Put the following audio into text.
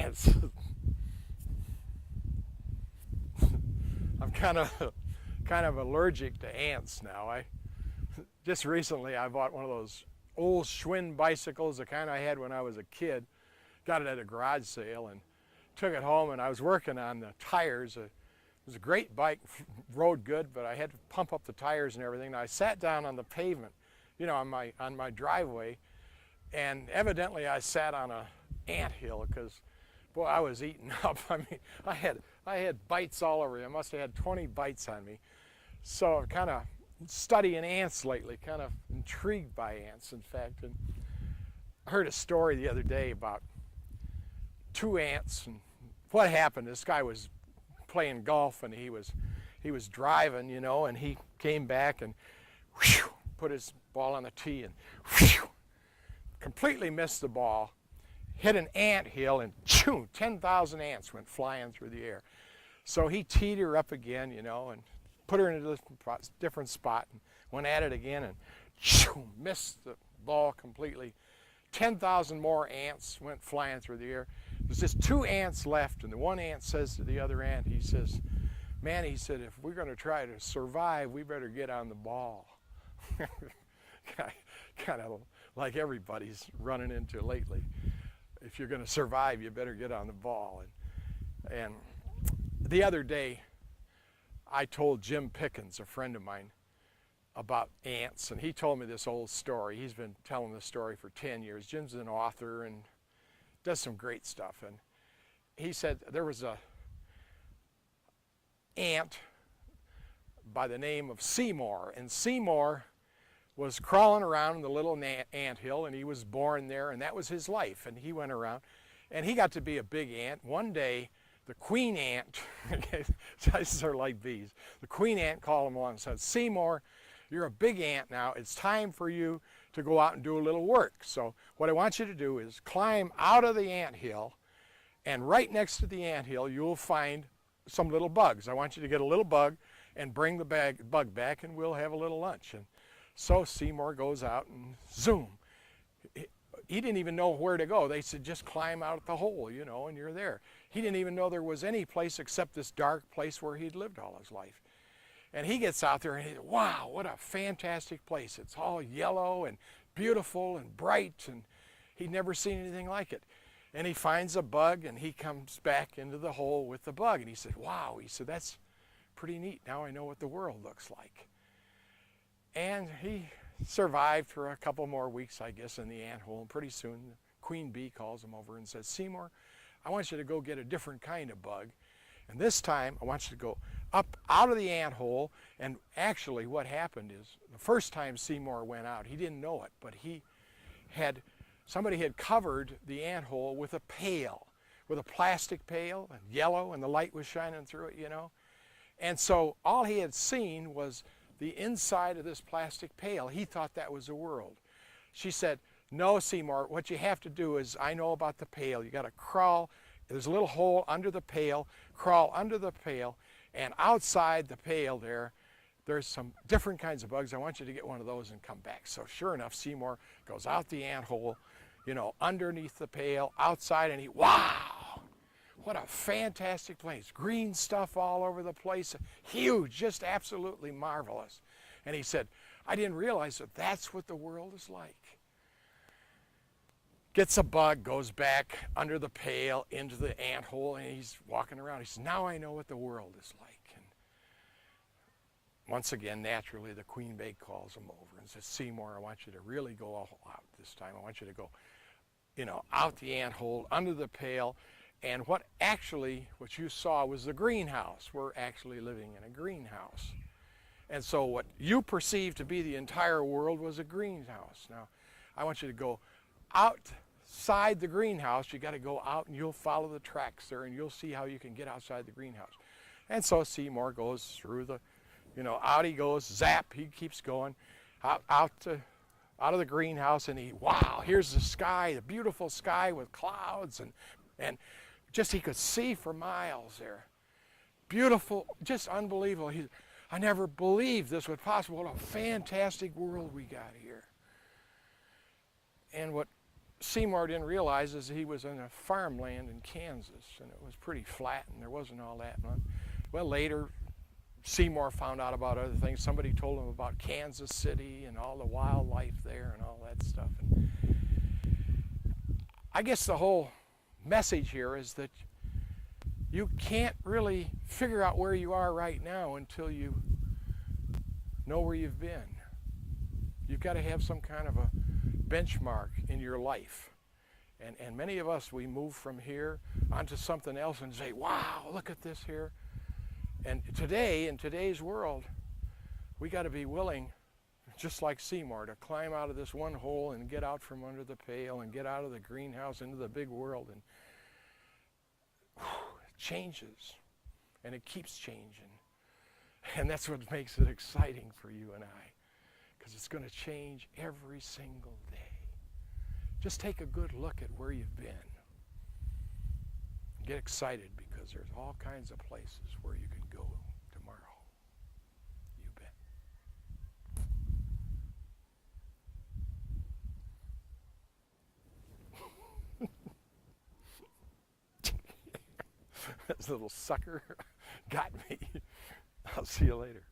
ants. I'm kind of allergic to ants now. I just recently I bought one of those old Schwinn bicycles, the kind I had when I was a kid. Got it at a garage sale and took it home, and I was working on the tires. It was a great bike, rode good, but I had to pump up the tires and everything. And I sat down on the pavement, on my driveway, and evidently I sat on a anthill because, boy, I was eaten up. I mean, I had bites all over me. I must have had 20 bites on me. So kind of studying ants lately, kind of intrigued by ants, in fact. And I heard a story the other day about 2 ants and what happened. This guy was playing golf and he was driving, and he came back and whew, put his ball on the tee and whew, completely missed the ball, hit an ant hill, and 10,000 ants went flying through the air. So he teed her up again, and put her in a different spot and went at it again and missed the ball completely. 10,000 more ants went flying through the air. There's just 2 ants left, and the one ant says to the other ant, he says, "Man," he said, "if we're going to try to survive, we better get on the ball." Kind of like everybody's running into lately. If you're going to survive, you better get on the ball. And the other day, I told Jim Pickens, a friend of mine, about ants, and he told me this old story. He's been telling this story for 10 years. Jim's an author and does some great stuff. And he said there was a ant by the name of Seymour, and Seymour was crawling around in the little ant hill, and he was born there, and that was his life. And he went around, and he got to be a big ant. One day, the queen ant, these are like bees, the queen ant called him along and said, "Seymour, you're a big ant now. It's time for you to go out and do a little work. So what I want you to do is climb out of the ant hill, and right next to the ant hill, you'll find some little bugs. I want you to get a little bug and bring the bug back, and we'll have a little lunch." And so Seymour goes out and zoom. He didn't even know where to go. They said, just climb out the hole, and you're there. He didn't even know there was any place except this dark place where he'd lived all his life. And he gets out there and he said, "Wow, what a fantastic place. It's all yellow and beautiful and bright," and he'd never seen anything like it. And he finds a bug, and he comes back into the hole with the bug. And he said, "Wow," he said, "that's pretty neat. Now I know what the world looks like." And he survived for a couple more weeks, I guess, in the ant hole. And pretty soon, the queen bee calls him over and says, "Seymour, I want you to go get a different kind of bug. And this time, I want you to go up out of the ant hole." And actually, what happened is, the first time Seymour went out, he didn't know it, but somebody had covered the ant hole with a pail, with a plastic pail, and yellow, and the light was shining through it, And so all he had seen was the inside of this plastic pail. He thought that was the world. She said, "No, Seymour, what you have to do is, I know about the pail. You got to crawl. There's a little hole under the pail. Crawl under the pail, and outside the pail there's some different kinds of bugs. I want you to get one of those and come back." So sure enough, Seymour goes out the ant hole, underneath the pail, outside, and wow, what a fantastic place. Green stuff all over the place, huge, just absolutely marvelous. And he said, "I didn't realize that that's what the world is like." Gets a bug, goes back under the pail into the ant hole, and he's walking around. He says, "Now I know what the world is like." And once again, naturally, the queen bee calls him over and says, "Seymour, I want you to really go all out this time. I want you to go, out the ant hole, under the pail." And what you saw was the greenhouse. We're actually living in a greenhouse. And so what you perceived to be the entire world was a greenhouse. Now, I want you to go outside the greenhouse. You got to go out, and you'll follow the tracks there, and you'll see how you can get outside the greenhouse. And so Seymour goes through out he goes, zap, he keeps going, out of the greenhouse, and wow, here's the sky, the beautiful sky with clouds, and just he could see for miles there. Beautiful, just unbelievable. I never believed this was possible. What a fantastic world we got here. And what Seymour didn't realize is he was in a farmland in Kansas, and it was pretty flat, and there wasn't all that much. Well, later, Seymour found out about other things. Somebody told him about Kansas City and all the wildlife there and all that stuff. And I guess the whole message here is that you can't really figure out where you are right now until you know where you've been. You've got to have some kind of a benchmark in your life. And many of us, we move from here onto something else and say, wow, look at this here. And today, in today's world, we got to be willing, just like Seymour, to climb out of this one hole and get out from under the pail and get out of the greenhouse into the big world. And it changes, and it keeps changing. And that's what makes it exciting for you and I, because it's going to change every single day. Just take a good look at where you've been. Get excited, because there's all kinds of places where you can go tomorrow. You bet. This little sucker got me. I'll see you later.